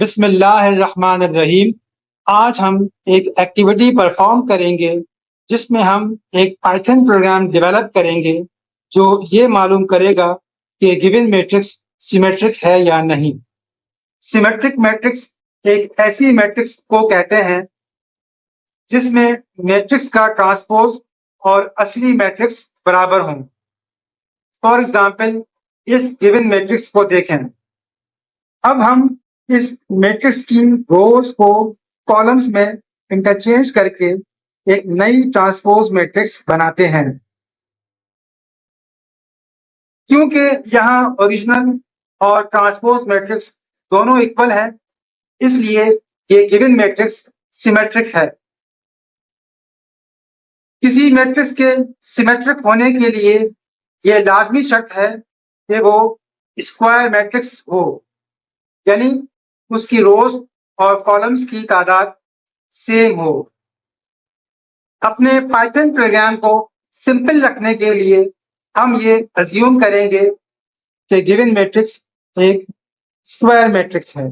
बिस्मिल्लाहिर्रहमानिर्रहीम। आज हम एक एक्टिविटी परफॉर्म करेंगे जिसमें हम एक पाइथन प्रोग्राम डेवलप करेंगे जो ये मालूम करेगा कि गिवन मैट्रिक्स सिमेट्रिक है या नहीं। सिमेट्रिक मैट्रिक्स एक ऐसी मैट्रिक्स को कहते हैं जिसमें मैट्रिक्स का ट्रांसपोज और असली मैट्रिक्स बराबर हों। फॉर एग्जाम्पल, इस गिवन मैट्रिक्स को देखें। अब हम इस मैट्रिक्स की रोज को कॉलम्स में इंटरचेंज करके एक नई ट्रांसपोज मैट्रिक्स बनाते हैं। क्योंकि यहाँ ओरिजिनल और ट्रांसपोज मैट्रिक्स दोनों इक्वल है, इसलिए ये गिवन मैट्रिक्स सिमेट्रिक है। किसी मैट्रिक्स के सिमेट्रिक होने के लिए यह लाजमी शर्त है कि वो स्क्वायर मैट्रिक्स हो, यानी उसकी रोज और कॉलम्स की तादाद सेम हो। अपने पाइथन प्रोग्राम को सिंपल रखने के लिए हम ये अज्यूम करेंगे कि गिवन मैट्रिक्स एक स्क्वायर मैट्रिक्स है।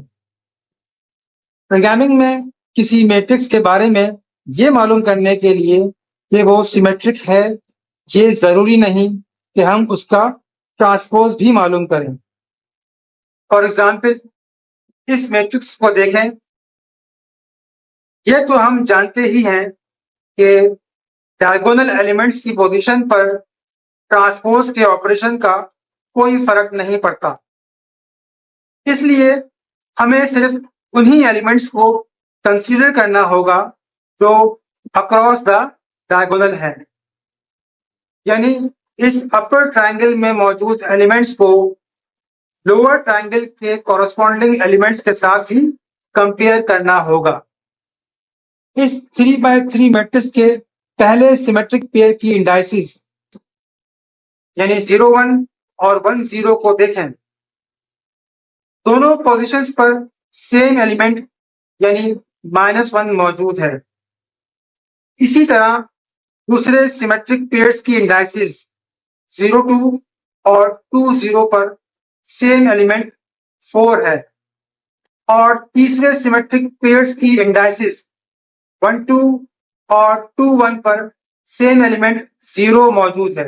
प्रोग्रामिंग में किसी मैट्रिक्स के बारे में ये मालूम करने के लिए कि वो सिमेट्रिक है, ये जरूरी नहीं कि हम उसका ट्रांसपोज भी मालूम करें। फॉर एग्जाम्पल, इस मैट्रिक्स को देखें। यह तो हम जानते ही हैं कि डायगोनल एलिमेंट्स की पोजीशन पर ट्रांसपोज के ऑपरेशन का कोई फर्क नहीं पड़ता, इसलिए हमें सिर्फ उन्हीं एलिमेंट्स को कंसीडर करना होगा जो अक्रॉस द डायगोनल है, यानी इस अपर ट्रायंगल में मौजूद एलिमेंट्स को लोअर ट्रायंगल के कॉरस्पॉन्डिंग एलिमेंट्स के साथ ही कंपेयर करना होगा। इस 3x3 मैट्रिक्स के पहले सिमेट्रिक पेयर की इंडाइसिस यानी 0 1 और 1 0 को देखें। दोनों पोजीशंस पर सेम एलिमेंट यानी -1 मौजूद है। इसी तरह दूसरे सिमेट्रिक पेयर्स की इंडाइसिस 0 2 और 2 0 पर सेम एलिमेंट 4 है, और तीसरे सिमेट्रिक पेयर्स की इंडाइसिस 1 2 और 2 1 पर सेम एलिमेंट 0 मौजूद है।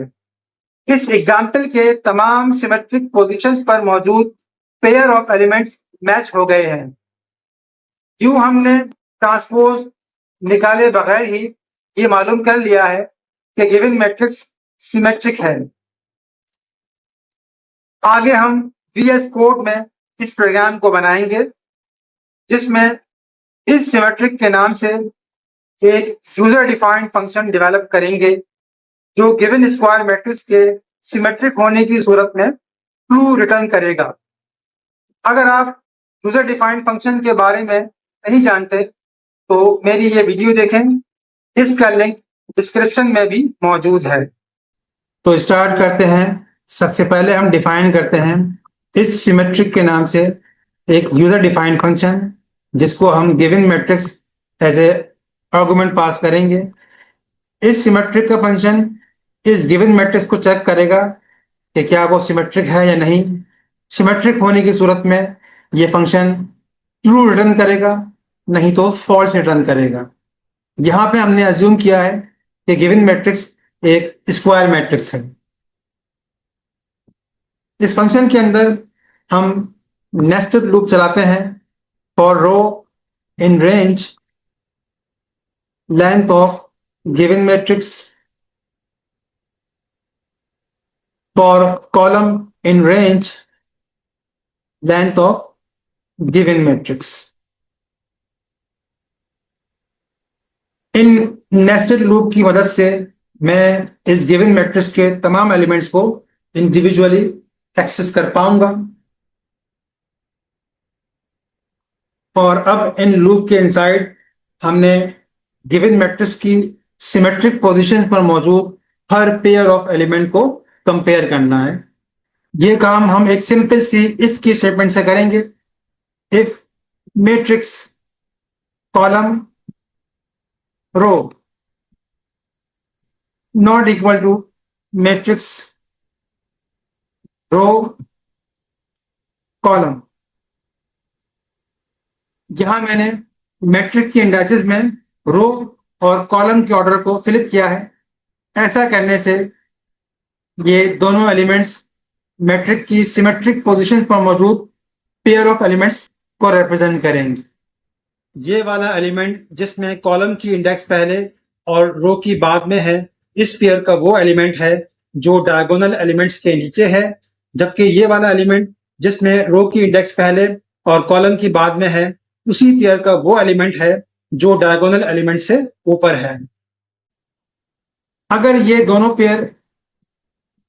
इस एग्जाम्पल के तमाम सिमेट्रिक पोजीशंस पर मौजूद पेयर ऑफ एलिमेंट्स मैच हो गए हैं। यूं हमने ट्रांसपोज निकाले बगैर ही ये मालूम कर लिया है कि गिवन मैट्रिक्स सिमेट्रिक है। आगे हम VS कोड में इस प्रोग्राम को बनाएंगे जिसमें इस सिमेट्रिक के नाम से एक यूजर डिफाइंड फंक्शन डेवलप करेंगे जो गिवन स्क्वायर मैट्रिक्स के सिमेट्रिक होने की सूरत में ट्रू रिटर्न करेगा। अगर आप यूजर डिफाइंड फंक्शन के बारे में नहीं जानते तो मेरी ये वीडियो देखें, इसका लिंक डिस्क्रिप्शन में भी मौजूद है। तो स्टार्ट करते हैं। सबसे पहले हम डिफाइन करते हैं इस सिमेट्रिक के नाम से एक यूजर डिफाइंड फंक्शन जिसको हम given matrix as a argument pass करेंगे। इस सिमेट्रिक का फंक्शन इस गिवन मैट्रिक्स को चेक करेगा कि क्या वो सिमेट्रिक है या नहीं। सिमेट्रिक होने की सूरत में ये फंक्शन ट्रू रिटर्न करेगा, नहीं तो फॉल्स रिटर्न करेगा। यहाँ पे हमने अज्यूम किया है कि गिवन मैट्रिक्स एक स्क्वायर मैट्रिक्स है। इस फंक्शन के अंदर हम नेस्टेड लूप चलाते हैं for row in range length of given matrix, for column in range length of given matrix. In nested loop की मदद से मैं इस गिवन मैट्रिक्स के तमाम एलिमेंट्स को इंडिविजुअली एक्सेस कर पाऊंगा। और अब इन लूप के इनसाइड हमने गिवन मैट्रिक्स की सिमेट्रिक पोजीशन पर मौजूद हर पेयर ऑफ एलिमेंट को कंपेयर करना है। ये काम हम एक सिंपल सी इफ की स्टेटमेंट से करेंगे। If matrix column row not equal to matrix row column, यहाँ मैंने मैट्रिक्स की इंडाइसिस में रो और कॉलम के ऑर्डर को फिलिप किया है। ऐसा करने से ये दोनों एलिमेंट्स मैट्रिक्स की सिमेट्रिक पोजीशन पर मौजूद पेयर ऑफ एलिमेंट्स को रिप्रेजेंट करेंगे। ये वाला एलिमेंट जिसमें कॉलम की इंडेक्स पहले और रो की बाद में है, इस पेयर का वो एलिमेंट है जो डायगोनल एलिमेंट्स के नीचे है, जबकि ये वाला एलिमेंट जिसमें रो की इंडेक्स पहले और कॉलम की बाद में है, उसी पेयर का वो एलिमेंट है जो डायगोनल एलिमेंट से ऊपर है। अगर ये दोनों पेयर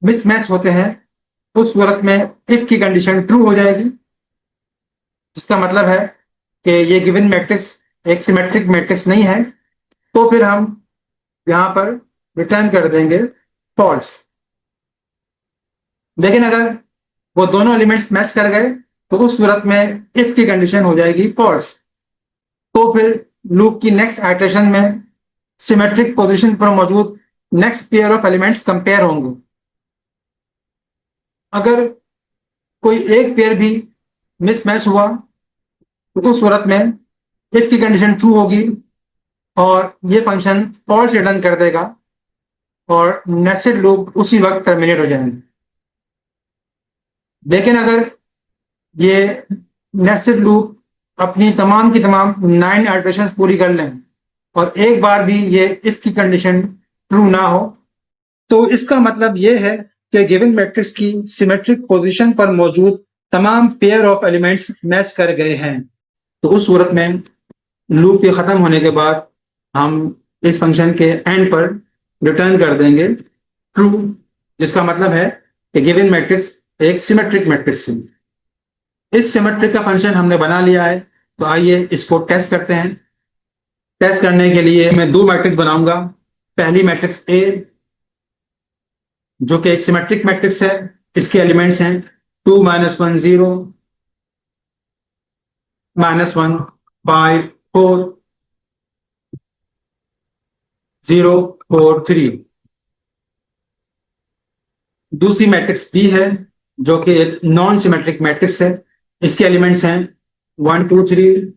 मिसमैच होते हैं उस सूरत में इफ की कंडीशन ट्रू हो जाएगी, जिसका मतलब है कि ये गिवन मैट्रिक्स एक सिमेट्रिक मैट्रिक्स नहीं है, तो फिर हम यहां पर रिटर्न कर देंगे फॉल्स। लेकिन अगर वो दोनों एलिमेंट्स मैच कर गए तो उस सूरत में इफ की कंडीशन हो जाएगी फॉल्स। तो फिर लूप की नेक्स्ट आइटरेशन में सिमेट्रिक पोजीशन पर मौजूद next pair of elements compare होंगे। अगर कोई एक पेयर भी मिसमैच हुआ तो उस सूरत में इफ की कंडीशन ट्रू होगी और ये फंक्शन फॉल्स रिटर्न कर देगा और नेस्टेड लूप उसी वक्त टर्मिनेट हो जाएंगे। लेकिन अगर ये नेस्टेड लूप अपनी तमाम की तमाम 9 इटरेशंस पूरी कर लें और एक बार भी ये इफ की कंडीशन ट्रू ना हो, तो इसका मतलब ये है कि गिवन मैट्रिक्स की सिमेट्रिक पोजीशन पर मौजूद तमाम पेयर ऑफ एलिमेंट्स मैच कर गए हैं। तो उस सूरत में लूप के खत्म होने के बाद हम इस फंक्शन के एंड पर रिटर्न कर देंगे ट्रू, जिसका मतलब है कि गिवन मैट्रिक्स एक सिमेट्रिक मैट्रिक्स है। इस सिमेट्रिक का फंक्शन हमने बना लिया है, तो आइए इसको टेस्ट करते हैं। टेस्ट करने के लिए मैं दो मैट्रिक्स बनाऊंगा। पहली मैट्रिक्स ए जो कि एक सिमेट्रिक मैट्रिक्स है, इसके एलिमेंट्स हैं 2 -1 0 -1 5 4 0 4 3। दूसरी मैट्रिक्स बी है जो कि एक नॉन सिमेट्रिक मैट्रिक्स है, इसके एलिमेंट्स हैं 1 2 3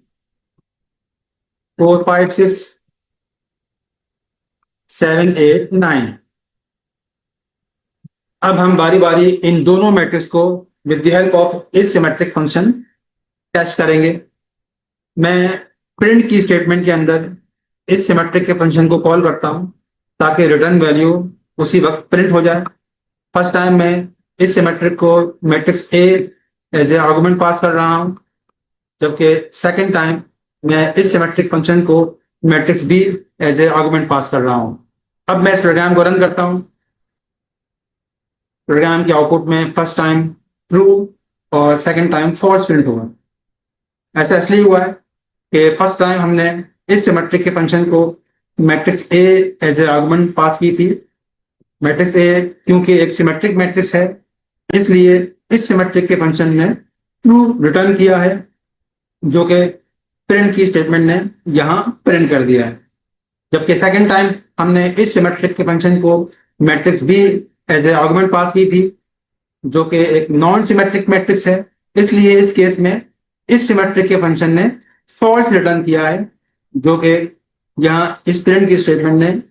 4 5 6 7 8 9। अब हम बारी बारी इन दोनों मैट्रिक्स को विद द हेल्प ऑफ इस सिमेट्रिक फंक्शन टेस्ट करेंगे। मैं प्रिंट की स्टेटमेंट के अंदर इस सिमेट्रिक के फंक्शन को कॉल करता हूं ताकि रिटर्न वैल्यू उसी वक्त प्रिंट हो जाए। फर्स्ट टाइम मैं इस सिमेट्रिक को matrix A as a argument pass कर रहा हूं, जबकि सेकेंड टाइम मैं इस सिमेट्रिक फंक्शन को matrix B as a argument pass कर रहा हूं। अब मैं इस प्रोग्राम को रन करता हूं। प्रोग्राम के आउटपुट में फर्स्ट टाइम ट्रू और सेकेंड टाइम फॉल्स प्रिंट हुआ। ऐसा इसलिए हुआ है कि फर्स्ट टाइम हमने इस सिमेट्रिक के फंक्शन को matrix A as a argument pass की थी। मैट्रिक्स ए क्योंकि एक सिमेट्रिक मैट्रिक्स है, इसलिए इस सिमेट्रिक के फंक्शन ने ट्रू रिटर्न किया है, जो कि प्रिंट की स्टेटमेंट ने यहां प्रिंट कर दिया है। जबकि सेकंड टाइम हमने इस सिमेट्रिक के फंक्शन को matrix B as a argument pass की थी, जो कि एक नॉन सिमेट्रिक मैट्रिक्स है, इसलिए इस केस में इस सिमेट्रिक के फंक्शन ने फॉल्स रिटर्न किया है, जो कि यहां इस प्रिंट की स्टेटमेंट ने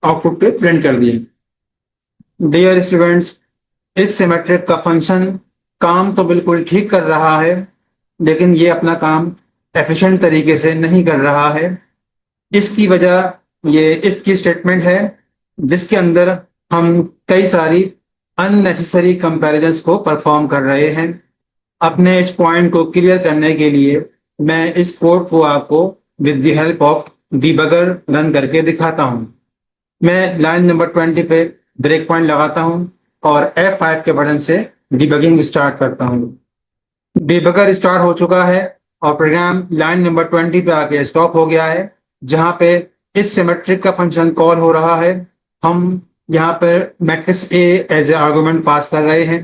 आउटपुट पे प्रिंट कर दिया। डियर स्टूडेंट्स, इस सिमेट्रिक का फंक्शन काम तो बिल्कुल ठीक कर रहा है, लेकिन ये अपना काम एफिशिएंट तरीके से नहीं कर रहा है। इसकी वजह ये इफ की स्टेटमेंट है, जिसके अंदर हम कई सारी अननेसेसरी कंपैरिजंस को परफॉर्म कर रहे हैं। अपने इस पॉइंट को क्लियर करने के लिए मैं इस कोड को आपको with the help of debugger run करके दिखाता हूं। मैं लाइन नंबर 20 पे ब्रेक पॉइंट लगाता हूं और F5 के बटन से डिबगिंग स्टार्ट करता हूं। डिबगर स्टार्ट हो चुका है और प्रोग्राम लाइन नंबर 20 पे आके स्टॉप हो गया है, जहां पे इस सिमेट्रिक का फंक्शन कॉल हो रहा है। हम यहाँ पर matrix A as a argument pass कर रहे हैं।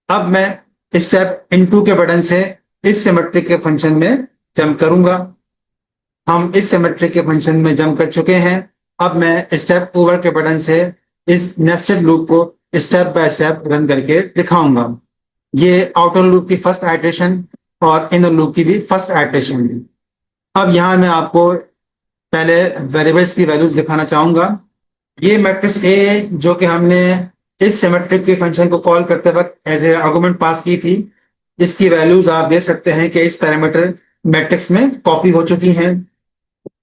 अब मैं स्टेप इनटू के बटन से इस सिमेट्रिक के फंक्शन में जंप करूंगा। हम इस सिमेट्रिक के फंक्शन में जंप कर चुके हैं। अब मैं स्टेप ओवर के बटन से इस नेस्टेड लूप को स्टेप बाय स्टेप रन करके दिखाऊंगा। ये आउटर लूप की फर्स्ट आइटरेशन और इनर लूप की भी फर्स्ट आइटरेशन भी। अब यहाँ मैं आपको पहले वेरिएबल्स की वैल्यूज दिखाना चाहूंगा। ये मैट्रिक्स ए जो कि हमने इस सिमेट्रिक के फंक्शन को कॉल करते वक्त एज ए आर्गुमेंट पास की थी, इसकी वैल्यूज आप देख सकते हैं कि इस पैरामीटर मैट्रिक्स में कॉपी हो चुकी हैं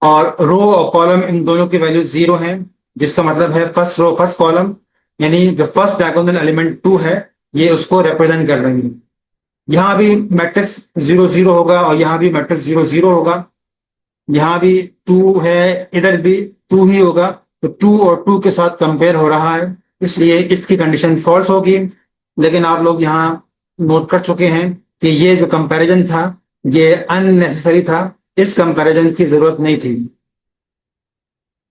और रो और कॉलम इन दोनों की वैल्यू 0 हैं, जिसका मतलब है फर्स्ट रो फर्स्ट कॉलम, यानी जो फर्स्ट डायगोनल एलिमेंट 2 है ये उसको रिप्रेजेंट कर रही है। यहाँ भी मैट्रिक्स 0 0 होगा और यहाँ भी मैट्रिक्स 0 0 होगा। यहाँ भी 2 है, इधर भी 2 ही होगा, तो 2 और 2 के साथ कंपेयर हो रहा है, इसलिए इफ की कंडीशन फॉल्स होगी। लेकिन आप लोग यहाँ नोट कर चुके हैं कि ये जो कंपैरिजन था ये अननेसेसरी था, इस कंपैरिजन की जरूरत नहीं थी।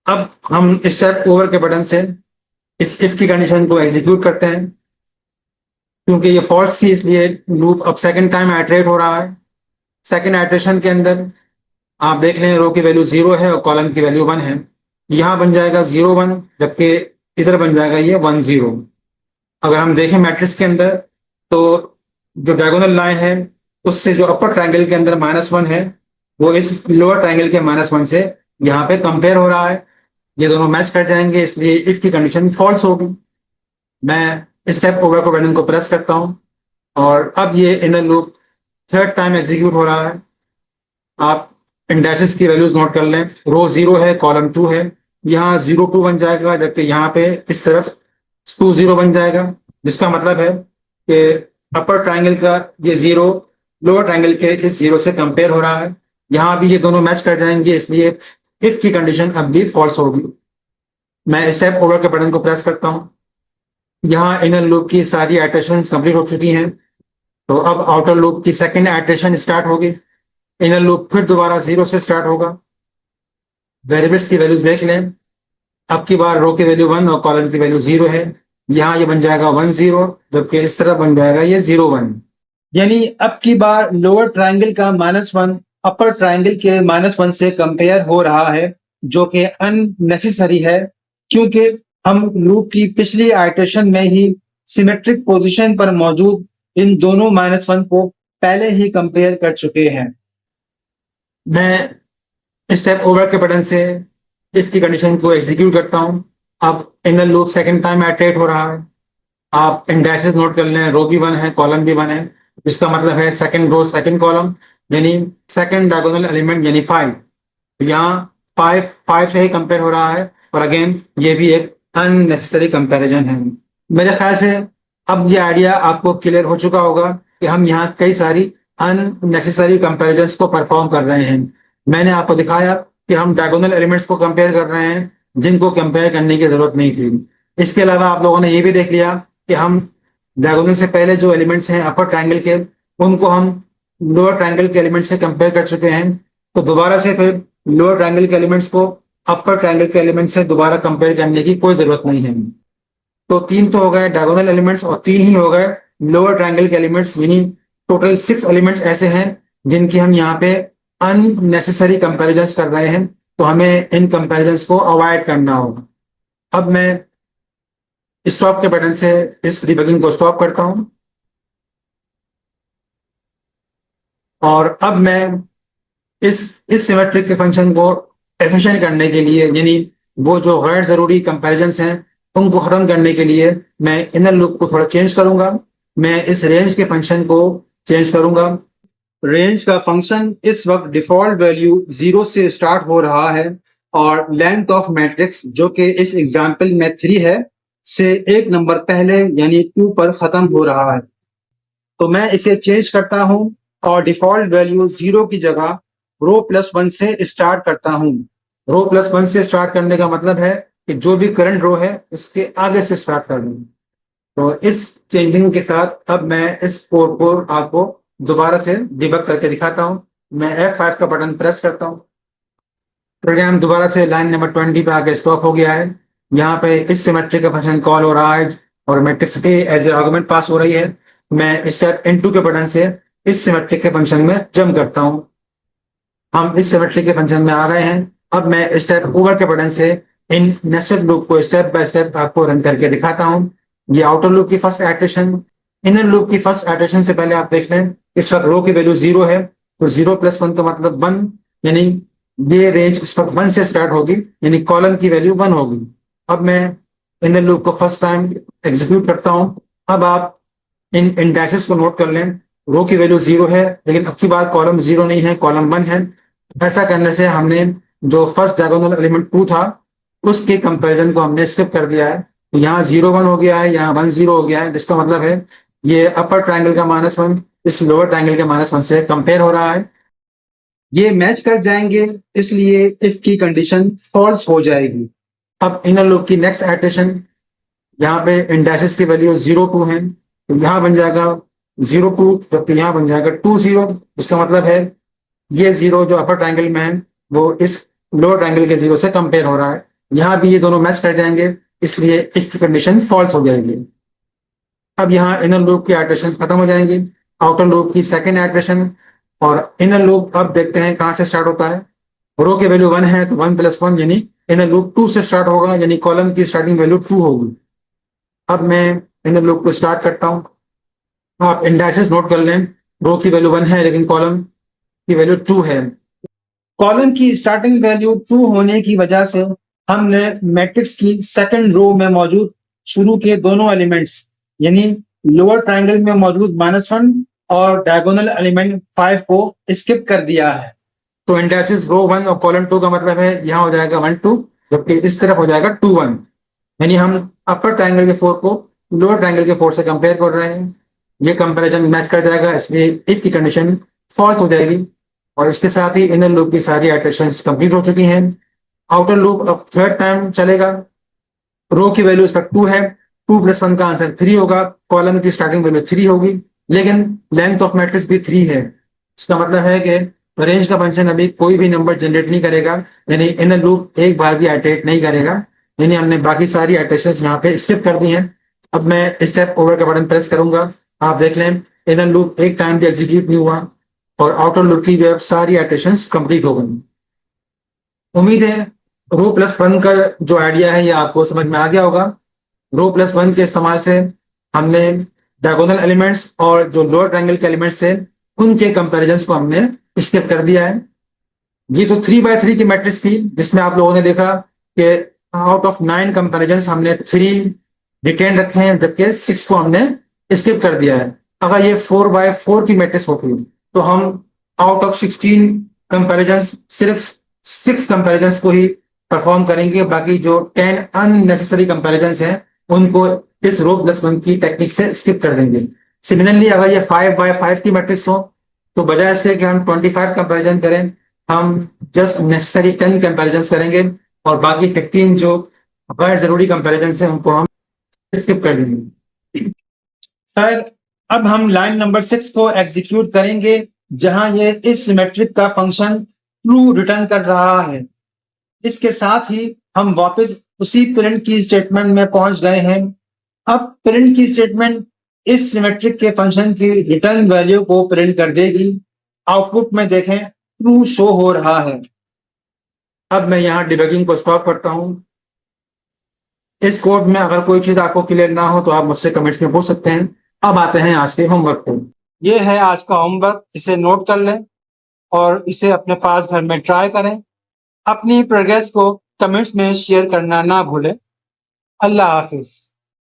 अब हम स्टेप ओवर के बटन से इस इफ की कंडीशन को एग्जीक्यूट करते हैं। क्योंकि ये फॉल्स थी इसलिए लूप अब सेकंड टाइम आइटरेट हो रहा है। सेकंड आइटरेशन के अंदर आप देख लें रो की वैल्यू 0 है और कॉलम की वैल्यू 1 है। यहां बन जाएगा 0 1, जबकि इधर बन जाएगा ये 1 0। अगर हम देखें मैट्रिक्स के अंदर तो जो डायगोनल लाइन है उससे जो अपर ट्रायंगल के अंदर -1 है वो इस लोअर ट्रायंगल के -1 से यहाँ पे कंपेयर हो रहा है। ये दोनों मैच कर जाएंगे, इसलिए इफ की कंडीशन फॉल्स होगी। मैं स्टेप ओवर को बटन को प्रेस करता हूं और अब ये inner loop third time execute हो रहा है। आप इंडेक्सेस की वैल्यूज नोट कर लें। रो 0 है, कॉलम 2 है, यहाँ 0 2 बन जाएगा, जबकि यहाँ पे इस तरफ 2 0 बन जाएगा, जिसका मतलब है कि अपर ट्रायंगल का ये 0 लोअर ट्रायंगल के इस 0 से कंपेयर हो रहा है। यहाँ भी ये दोनों मैच कर जाएंगे, इसलिए इफ की कंडीशन अब भी फॉल्स होगी। मैं स्टेप ओवर के बटन को प्रेस करता हूँ। यहाँ इनर लूप की सारी आइटरेशन कंप्लीट हो चुकी हैं, तो अब आउटर लूप की सेकेंड आइटरेशन स्टार्ट होगी। इनर लूप फिर दोबारा 0 से स्टार्ट होगा। वेरिएबल्स की वैल्यूज देख लें। अब की बार रो की वैल्यू 1 और कॉलम की वैल्यू 0 है। यहाँ ये बन जाएगा 1 0, जबकि इस तरह बन जाएगा ये 0 1। यानी अब की बार लोअर ट्रायंगल का -1 अपर ट्रायंगल के -1 से कंपेयर हो रहा है, जो कि अननेसेसरी है, क्योंकि हम लूप की पिछली आइटरेशन में ही सिमेट्रिक पोजीशन पर मौजूद इन दोनों -1 को पहले ही कंपेयर कर चुके हैं। मैं स्टेप ओवर के बटन से इफ की कंडीशन को एग्जीक्यूट करता हूं। अब inner loop second time iterate हो रहा है। आप इंडेक्सेस नोट कर लें, रो भी 1 है, कॉलम भी 1 है, इसका मतलब है सेकंड रो सेकंड कॉलम, यानी सेकंड डायगोनल एलिमेंट यानी 5। यहाँ 5 से ही कंपेयर हो रहा है, और अगेन ये भी एक अननेसेसरी कंपैरिजन है। मेरे ख्याल से अब ये आइडिया आपको क्लियर हो चुका होगा कि हम यहाँ कई सारी अननेसेसरी कंपैरिजन्स को परफॉर्म कर रहे हैं। मैंने आपको दिखाया कि हम डायगोनल एलिमेंट्स को कंपेयर कर रहे हैं जिनको कंपेयर करने की जरूरत नहीं थी। इसके अलावा आप लोगों ने ये भी देख लिया कि हम डायगोनल से पहले जो एलिमेंट्स हैं अपर ट्रायंगल के, उनको हम लोअर ट्रायंगल के एलिमेंट से कंपेयर कर चुके हैं। तो दोबारा से फिर लोअर ट्रायंगल के एलिमेंट्स को अपर ट्रायंगल के एलिमेंट से दोबारा कंपेयर करने की कोई जरूरत नहीं है। तो 3 तो हो गए डायगोनल एलिमेंट्स और 3 ही हो गए लोअर ट्रायंगल के एलिमेंट्स, यानी टोटल 6 एलिमेंट्स ऐसे हैं जिनकी हम यहाँ पे अननेसेसरी कंपैरिजंस कर रहे हैं। तो हमें इन कंपैरिजंस को अवॉइड करना होगा। अब मैं स्टॉप के बटन से इस डिबगिंग को स्टॉप करता हूं और अब मैं इस सिमेट्रिक के फंक्शन को एफिशिएंट करने के लिए, यानी वो जो गैर जरूरी कंपैरिजंस हैं उनको खत्म करने के लिए, मैं इनर लूप को थोड़ा चेंज करूंगा। मैं इस रेंज के फंक्शन को चेंज करूंगा। रेंज का फंक्शन इस वक्त डिफॉल्ट वैल्यू 0 से स्टार्ट हो रहा है और लेंथ ऑफ मैट्रिक्स जो कि इस एग्जाम्पल में 3 है से एक नंबर पहले यानी 2 पर खत्म हो रहा है। तो मैं इसे चेंज करता हूं और डिफॉल्ट वैल्यू 0 की जगह रो +1 से स्टार्ट करता हूं। रो +1 से स्टार्ट करने का मतलब है कि जो भी करंट रो है उसके आगे से स्टार्ट कर दूं। तो इस चेंजिंग के साथ अब मैं इस कोड को आपको दोबारा से डिबग करके दिखाता हूं। मैं F5 का बटन प्रेस करता हूं। प्रोग्राम दोबारा से लाइन नंबर 20 पे आके स्टॉप हो गया है। यहाँ पे इस सिमेट्री का फंक्शन कॉल हो रहा है और matrix A as a argument pass हो रही है। मैं स्टेप इनटू के बटन से इस सिमेट्रिक के फंक्शन में जंप करता हूं। हम इस सिमेट्रिक के फंक्शन में आ गए हैं। अब मैं स्टेप ओवर के बटन से इन नेस्टेड लूप को स्टेप बाय स्टेप आपको रन करके दिखाता हूं। ये आउटर लूप की फर्स्ट आइटरेशन, इनर लूप की फर्स्ट आइटरेशन से पहले आप देख लें इस वक्त रो की वैल्यू 0 है, तो 0 + 1 का मतलब 1, यानी ये रेंज इस वक्त 1 से स्टार्ट होगी, यानी कॉलम की वैल्यू 1 होगी। अब मैं इनर लूप को फर्स्ट टाइम एग्जीक्यूट करता हूं। अब आप इन इंडेक्सेस को नोट कर लें। रो की वैल्यू 0 है, लेकिन अब की बार कॉलम 0 नहीं है, कॉलम 1 है। ऐसा करने से हमने जो फर्स्ट डायगोनल एलिमेंट 2 था उसके कंपैरिजन को हमने स्किप कर दिया है। तो यहाँ 0 1 हो गया है, यहाँ 1 0 हो गया है, जिसका मतलब है ये अपर ट्रायंगल का -1 इस लोअर ट्रायंगल के -1 से कंपेयर हो रहा है। ये मैच कर जाएंगे, इसलिए इफ की कंडीशन फॉल्स हो जाएगी। अब इनर लूप की नेक्स्ट इटरेशन, यहाँ पे इंडेक्सेस की वैल्यू 0 2 है, तो यहाँ बन जाएगा 0 2, जबकि यहाँ बन जाएगा 2 0। इसका मतलब है ये 0 जो अपर ट्रायंगल में है वो इस लोअर ट्रायंगल के 0 से कंपेयर हो रहा है। यहाँ भी ये दोनों मैच कर जाएंगे, इसलिए इफ की कंडीशन फॉल्स हो जाएगी। अब यहाँ इनर लूप की इटरेशन खत्म हो जाएंगी। आउटर लूप की सेकेंड इटरेशन और इनर लूप अब देखते हैं कहाँ से स्टार्ट होता है। रो की वैल्यू 1 है, तो 1 + 1 यानी इनर लूप 2 से स्टार्ट होगा, यानी कॉलम की स्टार्टिंग वैल्यू 2 होगी। अब मैं इनर लूप को स्टार्ट करता हूं। आप इंडेक्सेस नोट कर लें। रो की वैल्यू 1 है, लेकिन कॉलम की वैल्यू 2 है। कॉलम की स्टार्टिंग वैल्यू 2 होने की वजह से हमने मैट्रिक्स की सेकंड रो में मौजूद शुरू के दोनों एलिमेंट्स, यानी लोअर ट्रायंगल में मौजूद -1 और डायगोनल एलिमेंट 5 को स्किप कर दिया है। तो इंडेक्सेस रो 1 और कॉलम 2 का मतलब है यहाँ हो जाएगा 1 2, जबकि इस तरफ हो जाएगा 2 1, यानी हम अपर ट्रायंगल के 4 को लोअर ट्रायंगल के 4 से कंपेयर कर रहे हैं। ये कंपैरिजन मैच कर जाएगा, इसलिए इफ की कंडीशन फॉल्स हो जाएगी। और इसके साथ ही इनर लूप की सारी इटरेशंस कंप्लीट हो चुकी हैं। आउटर लूप अब थर्ड टाइम चलेगा। रो की वैल्यू इस पर 2 है, 2 + 1 का आंसर 3 होगा। कॉलम की स्टार्टिंग वैल्यू 3 होगी, लेकिन लेंथ ऑफ मैट्रिक्स भी 3 है। इसका मतलब है कि रेंज का फंक्शन अभी कोई भी नंबर जनरेट नहीं करेगा, यानी इनर लूप एक बार भी आइटरेट नहीं करेगा, यानी हमने बाकी सारी आइटरेशंस यहाँ पे स्किप कर दी हैं। अब मैं स्टेप ओवर का बटन प्रेस करूंगा, आप देख लें इनर लूप एक टाइम भी एग्जीक्यूट नहीं हुआ और आउटर लूप की भी अब सारी आइटरेशंस कंप्लीट हो गई। उम्मीद है रो +1 का जो आइडिया है ये आपको समझ में आ गया होगा। रो +1 के इस्तेमाल से हमने डायगोनल एलिमेंट्स और जो लोअर ट्रायंगल के एलिमेंट्स थे उनके कंपैरिजंस को हमने स्किप कर दिया है। ये तो 3x3 की मैट्रिक्स थी, जिसमें आप लोगों ने देखा कि आउट ऑफ 9 कंपैरिजंस हमने 3 रिटेन रखे हैं, जबकि 6 को हमने स्किप कर दिया है। अगर ये 4x4 की मैट्रिक्स होती तो हम आउट ऑफ 16 कंपैरिजंस सिर्फ 6 कंपैरिजंस को ही परफॉर्म करेंगे, बाकी जो 10 अननेसेसरी कंपैरिजंस हैं उनको इस रो +1 की टेक्निक से स्किप कर देंगे। सिमिलरली अगर ये 5x5 की मैट्रिक्स हो तो बजाय इसके कि हम 25 कंपैरिजन करें, हम जस्ट नेसेसरी 10 कंपैरिजन करेंगे और बाकी 15 जो गैर जरूरी कंपैरिजन है उनको हम स्किप कर देंगे। फिर अब हम लाइन नंबर 6 को एग्जीक्यूट करेंगे, जहां ये इस सिमेट्रिक का फंक्शन ट्रू रिटर्न कर रहा है। इसके साथ ही हम वापस उसी प्रिंट की स्टेटमेंट में पहुंच गए हैं। अब प्रिंट की स्टेटमेंट इस सिमेट्रिक के फंक्शन की रिटर्न वैल्यू को प्रिंट कर देगी। आउटपुट में देखें ट्रू शो हो रहा है। अब मैं यहाँ डिबगिंग को स्टॉप करता हूँ। इस कोड में अगर कोई चीज आपको क्लियर ना हो तो आप मुझसे कमेंट्स में पूछ सकते हैं। अब आते हैं आज के होमवर्क पे। ये है आज का होमवर्क, इसे नोट कर लें और इसे अपने पास घर में ट्राई करें। अपनी प्रोग्रेस को कमेंट्स में शेयर करना ना भूलें। अल्लाह हाफिज।